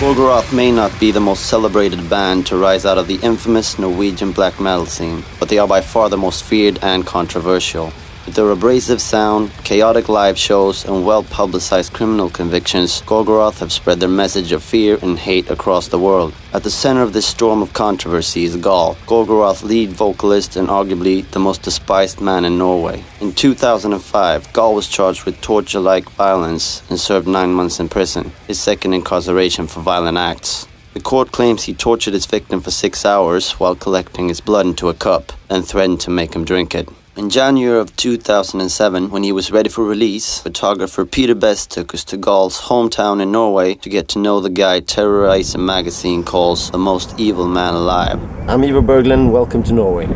Burghart may not be the most celebrated band to rise out of the infamous Norwegian black metal scene, but they are by far the most feared and controversial. With their abrasive sound, chaotic live shows, and well-publicized criminal convictions, Burghart have spread their message of fear and hate across the world. At the center of this storm of controversy is Gaahl, Burghart's lead vocalist and arguably the most despised man in Norway. In 2005, Gaahl was charged with torture-like violence and served 9 months in prison, his second incarceration for violent acts. The court claims he tortured his victim for 6 hours while collecting his blood into a cup and threatened to make him drink it. In January of 2007, when he was ready for release, photographer Beste took us to Gaahl's hometown in Norway to get to know the guy terrorized a magazine calls the most evil man alive. I'm Ivar Berglin, welcome to Norway.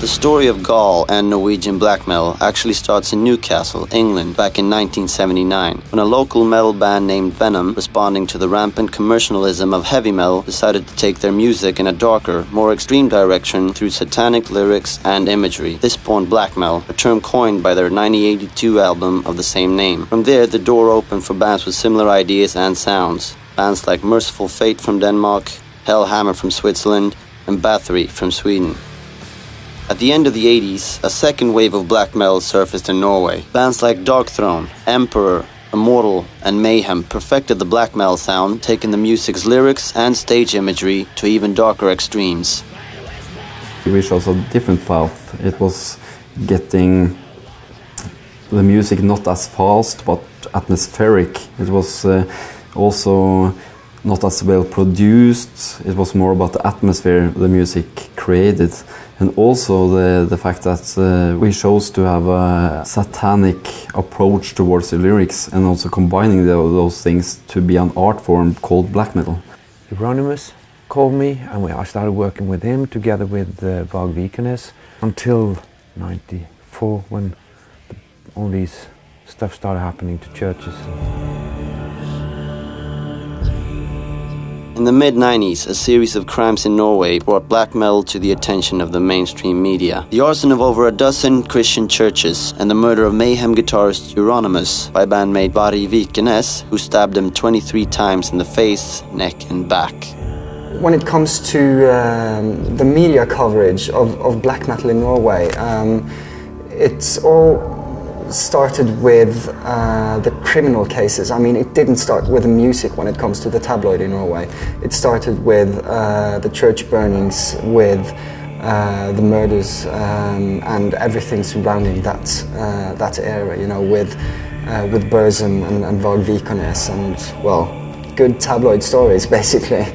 The story of Gaahl and Norwegian black metal actually starts in Newcastle, England, back in 1979, when a local metal band named Venom, responding to the rampant commercialism of heavy metal, decided to take their music in a darker, more extreme direction through satanic lyrics and imagery. This spawned black metal, a term coined by their 1982 album of the same name. From there, the door opened for bands with similar ideas and sounds. Bands like Merciful Fate from Denmark, Hellhammer from Switzerland, and Bathory from Sweden. At the end of the 80s, a second wave of black metal surfaced in Norway. Bands like Darkthrone, Emperor, Immortal, and Mayhem perfected the black metal sound, taking the music's lyrics and stage imagery to even darker extremes. We chose a different path. It was getting the music not as fast, but atmospheric. It was also not as well produced. It was more about the atmosphere the music created. And also the fact that we chose to have a satanic approach towards the lyrics and also combining those things to be an art form called black metal. Euronymous called me and I started working with him together with Vagvikernes until '94 when all these stuff started happening to churches. In the mid-90s, a series of crimes in Norway brought black metal to the attention of the mainstream media. The arson of over a dozen Christian churches and the murder of Mayhem guitarist Euronymous by bandmate Vagvikernes, who stabbed him 23 times in the face, neck and back. When it comes to the media coverage of black metal in Norway, it's all started with the criminal cases. I mean, it didn't start with the music when it comes to the tabloid in Norway. It started with the church burnings, with the murders and everything surrounding that area, you know, with Burzum and Vagvikernes and, well, good tabloid stories, basically.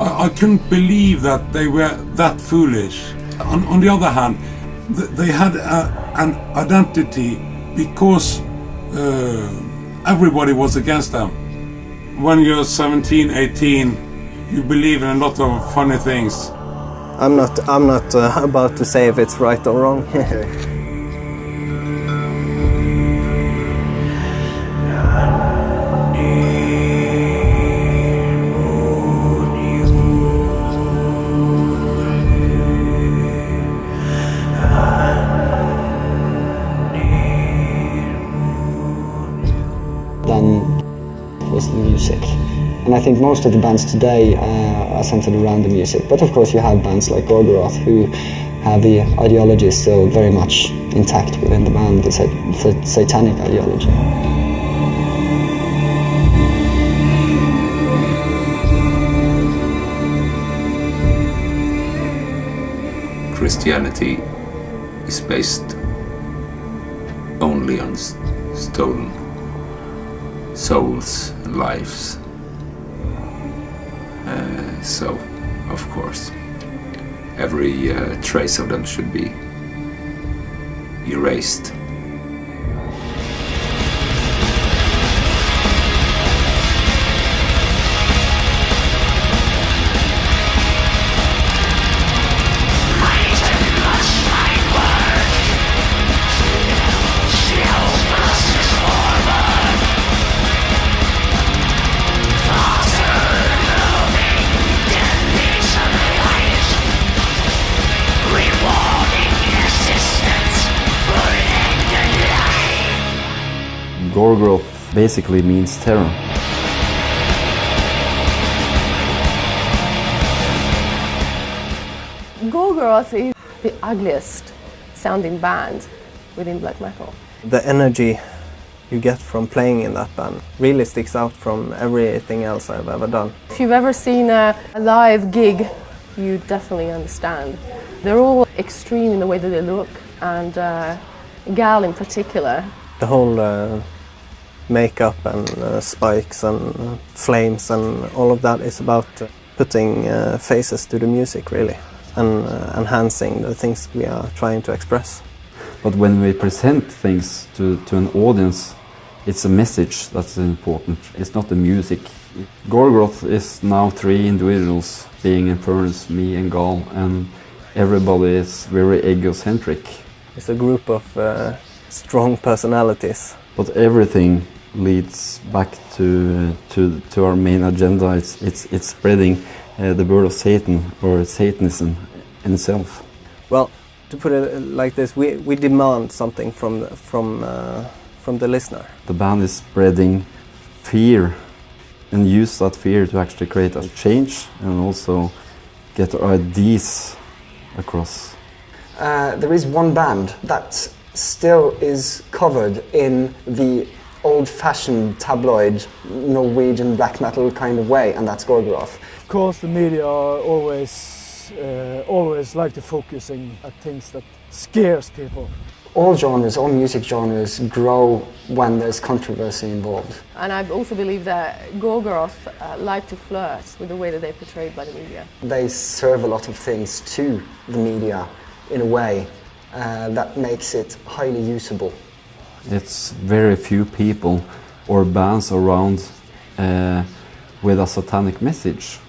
I couldn't believe that they were that foolish. On the other hand, they had an identity because everybody was against them. When you're 17, 18, you believe in a lot of funny things. I'm not about to say if it's right or wrong. than was the music. And I think most of the bands today are centered around the music. But of course you have bands like Burghart who have the ideology still very much intact within the band, the satanic ideology. Christianity is based only on stolen souls and lives. So, of course, every trace of them should be erased. Gorgoroth basically means terror. Gorgoroth is the ugliest sounding band within black metal. The energy you get from playing in that band really sticks out from everything else I've ever done. If you've ever seen a live gig, you definitely understand. They're all extreme in the way that they look, and Gaahl in particular. The whole makeup and spikes and flames and all of that is about putting faces to the music, really, and enhancing the things we are trying to express. But when we present things to an audience, it's a message that's important. It's not the music. Gorgoroth is now 3 individuals being in furnace, me and Gaahl, and everybody is very egocentric. It's a group of strong personalities. But everything leads back to our main agenda. It's spreading the word of Satan, or Satanism in itself. Well, to put it like this, we demand something from the listener. The band is spreading fear and use that fear to actually create a change and also get our ideas across. There is one band that still is covered in the old-fashioned tabloid Norwegian black metal kind of way, and that's Gorgoroth. Of course, the media always like to focusing at things that scares people. All genres, all music genres grow when there's controversy involved. And I also believe that Gorgoroth like to flirt with the way that they're portrayed by the media. They serve a lot of things to the media in a way that makes it highly usable. It's very few people or bands around with a satanic message,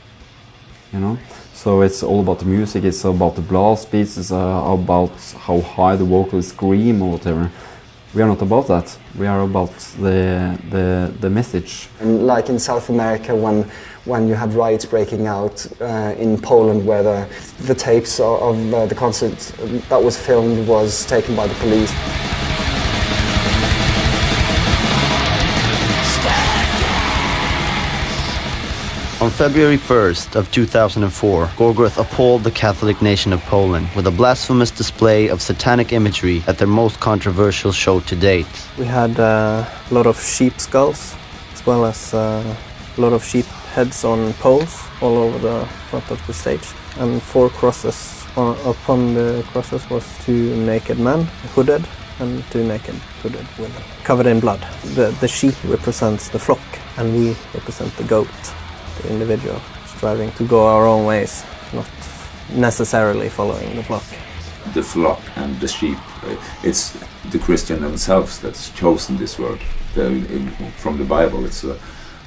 you know. So it's all about the music, it's about the blast beats, it's about how high the vocals scream or whatever. We are not about that. We are about the message. And like in South America, when you had riots breaking out in Poland, where the tapes of the concert that was filmed was taken by the police. On February 1st of 2004, Gorgoroth appalled the Catholic nation of Poland with a blasphemous display of satanic imagery at their most controversial show to date. We had a lot of sheep skulls, as well as a lot of sheep heads on poles all over the front of the stage. And 4 crosses. Upon the crosses was 2 naked men, hooded, and 2 naked hooded women, covered in blood. The sheep represents the flock, and we represent the goat. The individual, striving to go our own ways, not necessarily following the flock. The flock and the sheep, it's the Christian themselves that's chosen this word. From the Bible, it's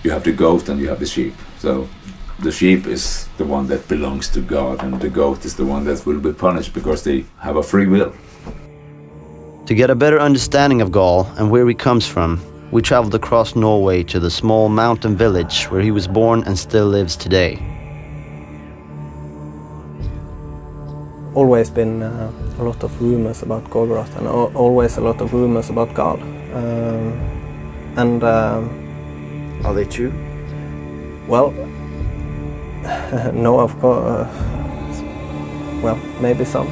you have the goat and you have the sheep. So the sheep is the one that belongs to God, and the goat is the one that will be punished because they have a free will. To get a better understanding of Gaahl and where he comes from, we traveled across Norway to the small mountain village where he was born and still lives today. Always been a lot of rumors about Gorgoroth, and always a lot of rumors about Gaahl. Are they true? Well, no, of course. Well, maybe some.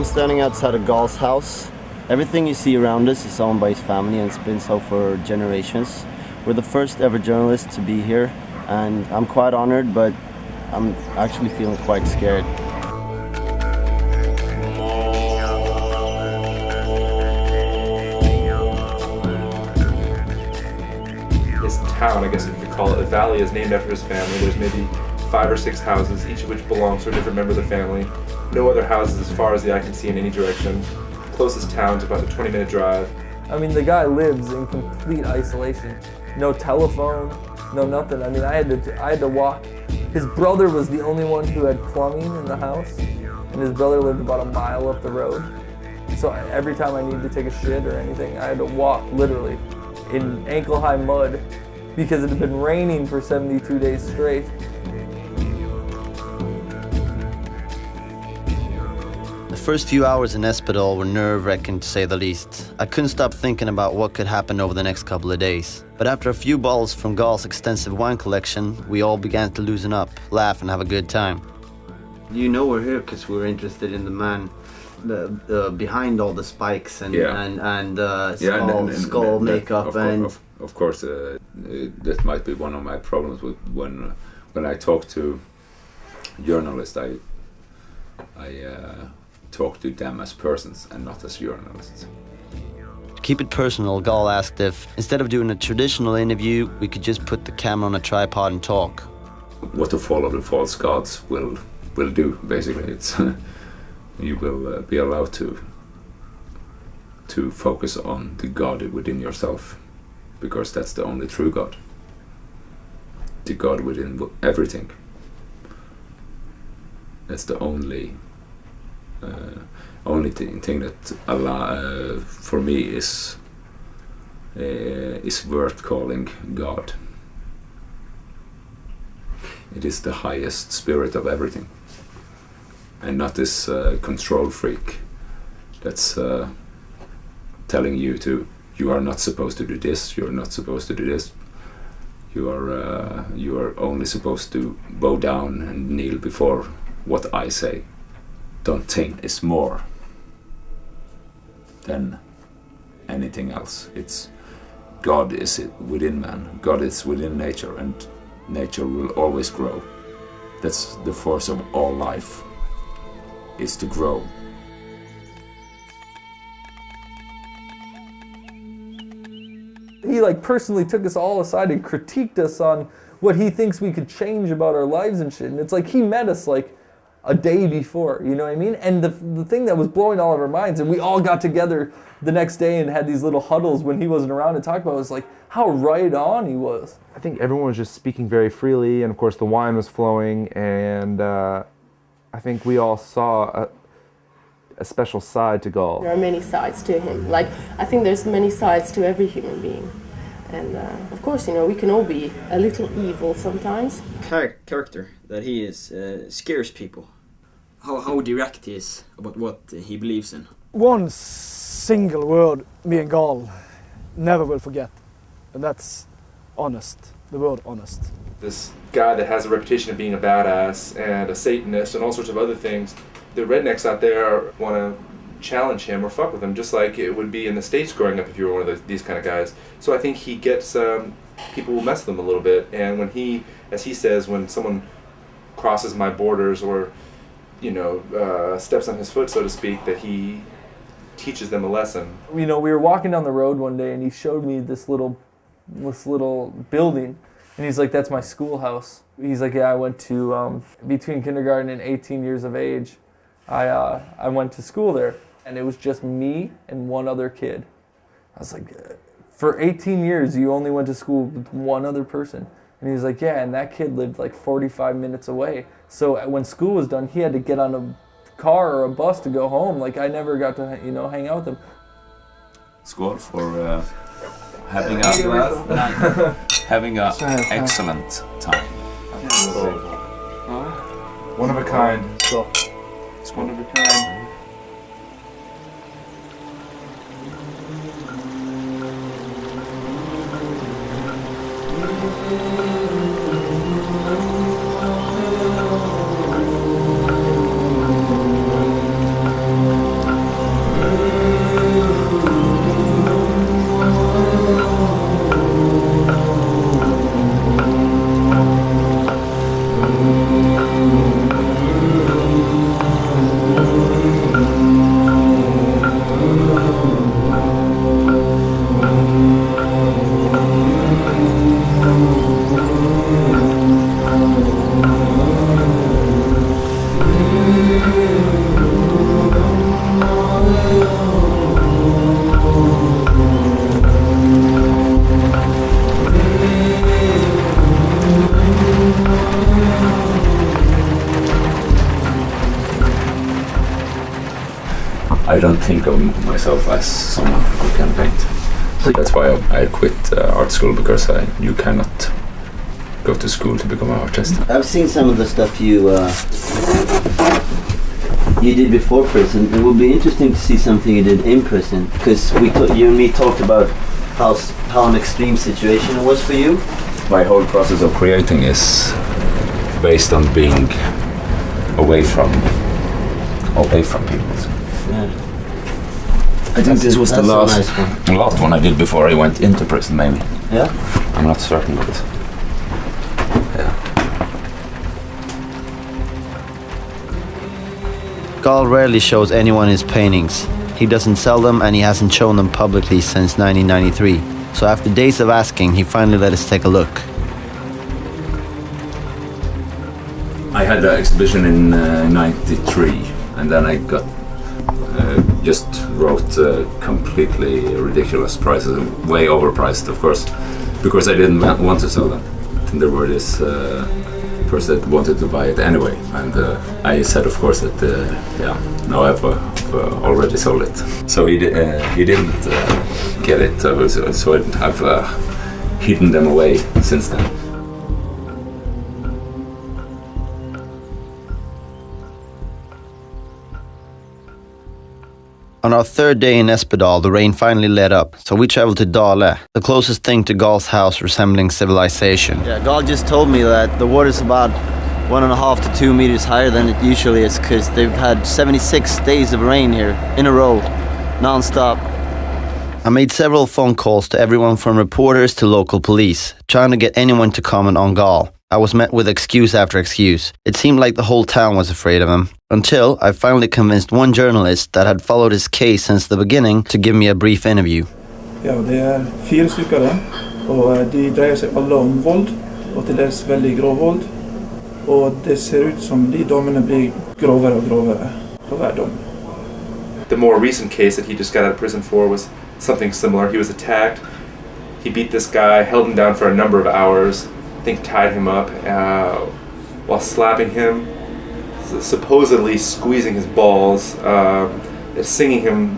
Standing outside of Gaahl's house. Everything you see around us is owned by his family, and it's been so for generations. We're the first ever journalists to be here, and I'm quite honored, but I'm actually feeling quite scared. His town, I guess if you could call it, a valley, is named after his family. There's maybe 5 or 6 houses, each of which belongs to a different member of the family. No other houses as far as the eye can see in any direction. Closest town's about a 20-minute drive. I mean, the guy lives in complete isolation. No telephone, no nothing. I mean, I had to walk. His brother was the only one who had plumbing in the house, and his brother lived about a mile up the road. So every time I needed to take a shit or anything, I had to walk literally in ankle-high mud because it had been raining for 72 days straight. The first few hours in Espedal were nerve-wracking to say the least. I couldn't stop thinking about what could happen over the next couple of days. But after a few bottles from Gaahl's extensive wine collection, we all began to loosen up, laugh and have a good time. You know we're here because we're interested in the man behind all the spikes and skull makeup Of course, that might be one of my problems with when I talk to journalists. I talk to them as persons and not as journalists. To keep it personal, Gaahl asked if, instead of doing a traditional interview, we could just put the camera on a tripod and talk. What to follow the false gods will do, basically. It's you will be allowed to focus on the God within yourself, because that's the only true God. The God within everything. That's the only thing that for me is worth calling God. It is the highest spirit of everything, and not this control freak that's telling you you are not supposed to do this, you are not supposed to do this. You are only supposed to bow down and kneel before what I say. Don't think is more than anything else. It's God is within man. God is within nature, and nature will always grow. That's the force of all life, is to grow. He personally took us all aside and critiqued us on what he thinks we could change about our lives and shit. And it's he met us a day before, you know what I mean? And the thing that was blowing all of our minds, and we all got together the next day and had these little huddles when he wasn't around to talk about it, was how right on he was. I think everyone was just speaking very freely, and of course the wine was flowing, and I think we all saw a special side to Gaahl. There are many sides to him. Like, I think there's many sides to every human being. And of course, you know, we can all be a little evil sometimes. Character that he is scares people. How direct he is about what he believes in. One single word me and Gaahl never will forget, and that's honest. The word honest. This guy that has a reputation of being a badass and a Satanist and all sorts of other things, the rednecks out there want to challenge him or fuck with him, just like it would be in the States growing up if you were one of these kind of guys. So I think he gets, people will mess with him a little bit, and when he, as he says, when someone crosses my borders or, you know, steps on his foot, so to speak, that he teaches them a lesson. You know, we were walking down the road one day and he showed me this little building, and he's like, that's my schoolhouse. He's like, yeah, I went to, between kindergarten and 18 years of age, I went to school there, and it was just me and one other kid. I was like, for 18 years you only went to school with one other person? And he was like, yeah, and that kid lived like 45 minutes away. So when school was done, he had to get on a car or a bus to go home. Like, I never got to, you know, hang out with him. Skål for having a excellent time. One of a kind. One of a kind. I don't think of myself as someone who can paint. So that's why I quit art school, because you cannot go to school to become an artist. I've seen some of the stuff you did before prison. It would be interesting to see something you did in prison, because you and me talked about how an extreme situation it was for you. My whole process of creating is based on being away from people. Yeah. I think this was the last one I did before I went into prison, maybe. Yeah? I'm not certain, but yeah. Gaahl rarely shows anyone his paintings. He doesn't sell them, and he hasn't shown them publicly since 1993. So after days of asking, he finally let us take a look. I had the exhibition in '93, and then I just wrote completely ridiculous prices, way overpriced, of course, because I didn't want to sell them. And there were this person that wanted to buy it anyway, and I said, of course, that no, I've already sold it. So he didn't get it, so I've hidden them away since then. On our third day in Espedal, the rain finally let up, so we traveled to Dale, the closest thing to Gaahl's house resembling civilization. Yeah, Gaahl just told me that the water's about 1.5 to 2 meters higher than it usually is, because they've had 76 days of rain here in a row, non-stop. I made several phone calls to everyone from reporters to local police, trying to get anyone to comment on Gaahl. I was met with excuse after excuse. It seemed like the whole town was afraid of him. Until I finally convinced one journalist that had followed his case since the beginning to give me a brief interview. Ja, det 4 stykker, og de dreier seg alle om vold, og til dels veldig grov vold. Og det ser ut som de dommene blir grovere og grovere for hver dom. The more recent case that he just got out of prison for was something similar. He was attacked. He beat this guy, held him down for a number of hours. I think tied him up while slapping him supposedly squeezing his balls, singing him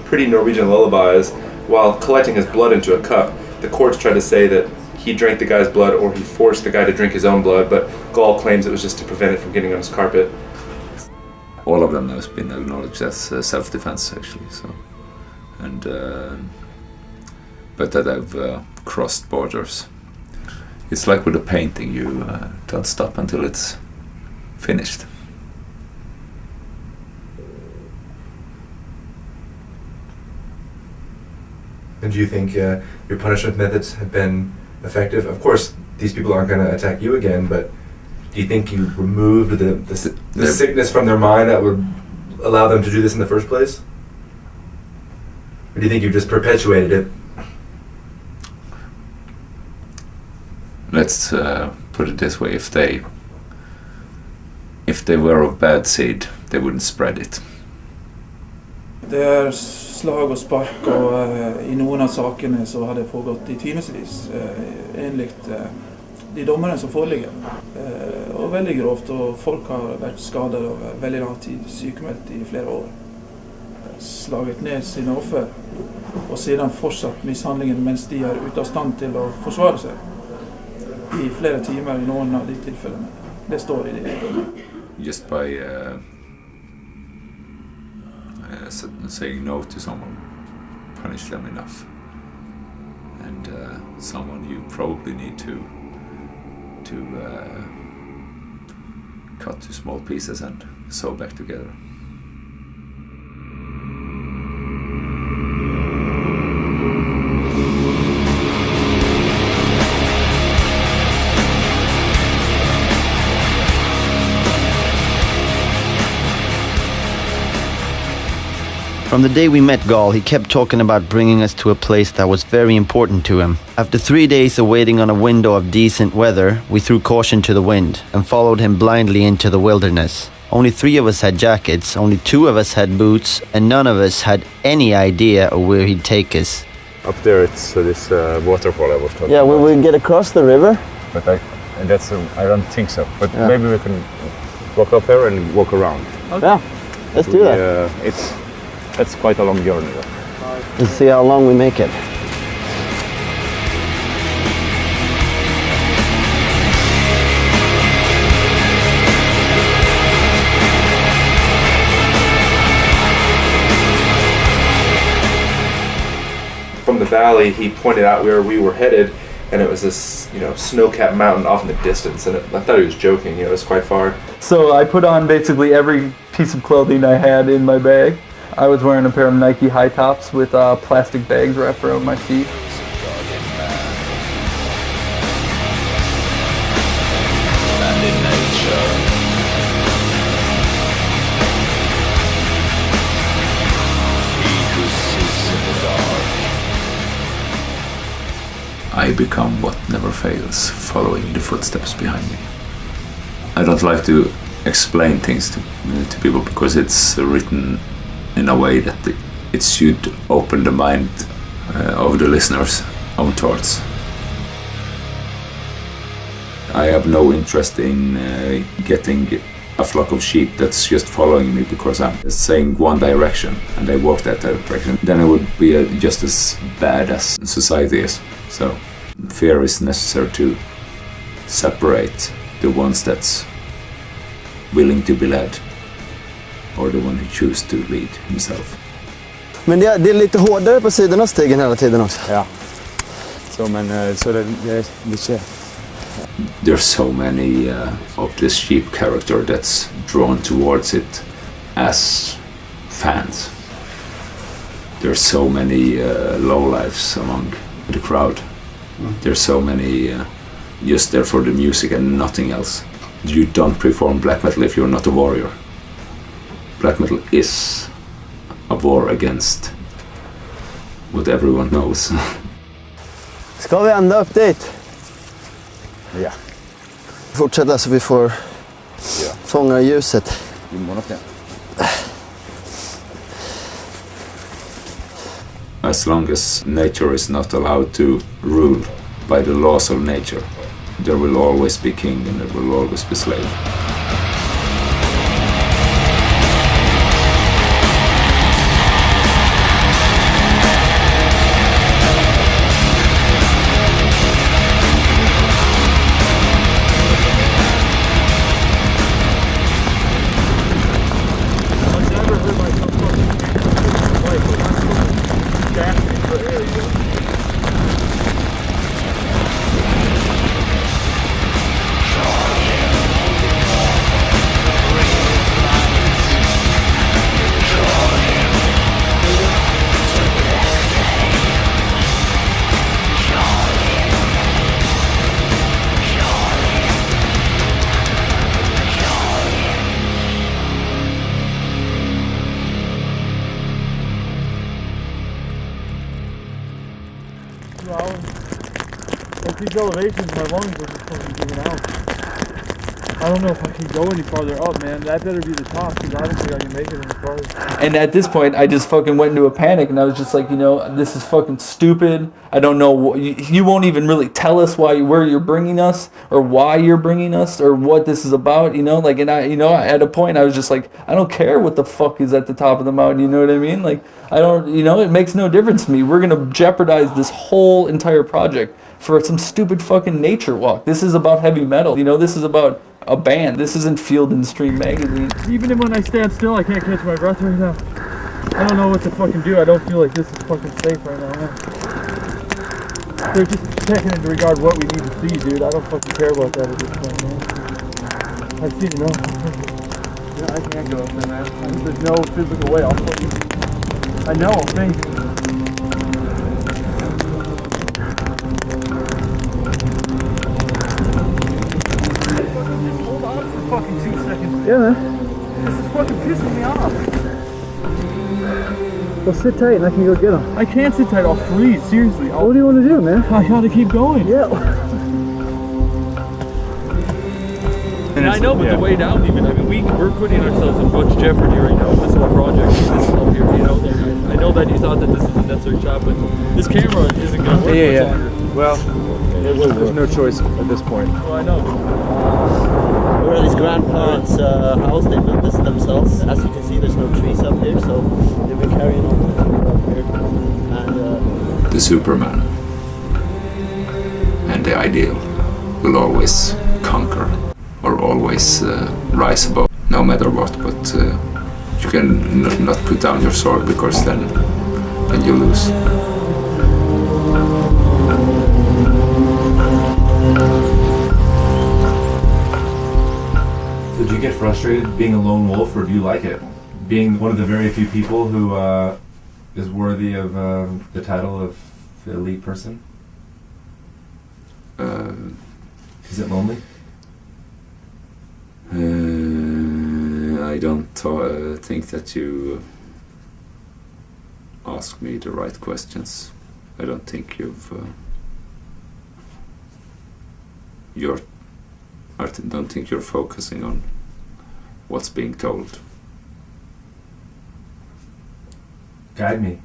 pretty Norwegian lullabies while collecting his blood into a cup. The courts try to say that he drank the guy's blood or he forced the guy to drink his own blood, but Gaahl claims it was just to prevent it from getting on his carpet. All of them have been acknowledged as self-defense, actually. So, and but that have crossed borders. It's like with a painting, you don't stop until it's finished. And do you think your punishment methods have been effective? Of course, these people aren't going to attack you again, but do you think you removed the sickness from their mind that would allow them to do this in the first place? Or do you think you've just perpetuated it? Let's put it this way: if they were of bad seed, they wouldn't spread it. Det är slag och spark och i någon av sakerna så hade det pågått i timevis enligt de domarna som föreligger. Och väldigt grovt och folk har varit skadade över väldigt lång tid, sykemeldt i flera år. Slagit ner sina offer och sedan fortsatt misshandlingen mens de är ute av stand till att försvara sig. I flera timmar i någon av de tillfällena. Det står i det. Just by saying no to someone, punish them enough, and someone you probably need to cut to small pieces and sew back together. From the day we met Gaahl, he kept talking about bringing us to a place that was very important to him. After 3 days of waiting on a window of decent weather, we threw caution to the wind and followed him blindly into the wilderness. Only 3 of us had jackets, only 2 of us had boots, and none of us had any idea of where he'd take us. Up there it's this waterfall I was talking about. Yeah, will we get across the river? But I don't think so. But maybe we can walk up here and walk around. Okay. Yeah, let's do that. That's quite a long journey. Let's see how long we make it. From the valley, he pointed out where we were headed, and it was this, snow-capped mountain off in the distance, and I thought he was joking, it was quite far. So I put on basically every piece of clothing I had in my bag. I was wearing a pair of Nike high tops with plastic bags wrapped around my feet. I become what never fails, following the footsteps behind me. I don't like to explain things to people because it's written in a way that it should open the mind of the listeners' own thoughts. I have no interest in getting a flock of sheep that's just following me because I'm saying one direction and they walk that direction. Then it would be just as bad as society is. So fear is necessary to separate the ones that's willing to be led or the one who chooses to lead himself. Men det är lite hårdare på sidan av stigen hela tiden också. Ja. Så det är lite... There's so many of this sheep character that's drawn towards it as fans. There's so many lowlifes among the crowd. There's so many just there for the music and nothing else. You don't perform black metal if you're not a warrior. Black metal is a war against what everyone knows. Ska vi ända upp dit? Ja. Fortsätta så vi får fånga ljuset. As long as nature is not allowed to rule by the laws of nature, there will always be king and there will always be slave. 2 hours. Like these elevations, my lungs are just fucking giving out. I don't know if I can go any farther up, man. That better be the top, because I don't think I can make it any farther. And at this point, I just fucking went into a panic, and I was just like, you know, this is fucking stupid. I don't know. You won't even really tell us where you're bringing us, or why you're bringing us, or what this is about, you know? Like, and I, you know, at a point, I was just like, I don't care what the fuck is at the top of the mountain, you know what I mean? Like, I don't, you know, it makes no difference to me. We're gonna jeopardize this whole entire project for some stupid fucking nature walk. This is about heavy metal, you know? This is about a band. This isn't Field and Stream magazine. Even when I stand still, I can't catch my breath right now. I don't know what to fucking do. I don't feel like this is fucking safe right now, man. They're just taking into regard what we need to see, dude. I don't fucking care about that at this point, man. I've seen enough. Yeah, I can't go up there, man. There's no physical way. I'll fucking... I know, I'll faint. Fucking 2 seconds. Yeah, man. This is fucking pissing me off. Well, sit tight and I can go get him. I can't sit tight. I'll freeze. Seriously. What do you want to do, man? I gotta keep going. Yeah. And I know, but the way down, even, I mean, we're putting ourselves in much jeopardy right now with this whole project. This is up here, you know. I know that you thought that this is a necessary shot, but this camera isn't gonna work much longer. Well, there's no choice at this point. Well, I know. Where these grandparents' house, they built this themselves. As you can see, there's no trees up here, so they've been carrying on up here. And the Superman and the ideal will always conquer, or always rise above, no matter what. But you can not put down your sword, because then you lose. So do you get frustrated being a lone wolf, or do you like it? Being one of the very few people who is worthy of the title of the elite person? Is it lonely? I don't think that you ask me the right questions. I don't think I don't think you're focusing on what's being told. Guide me.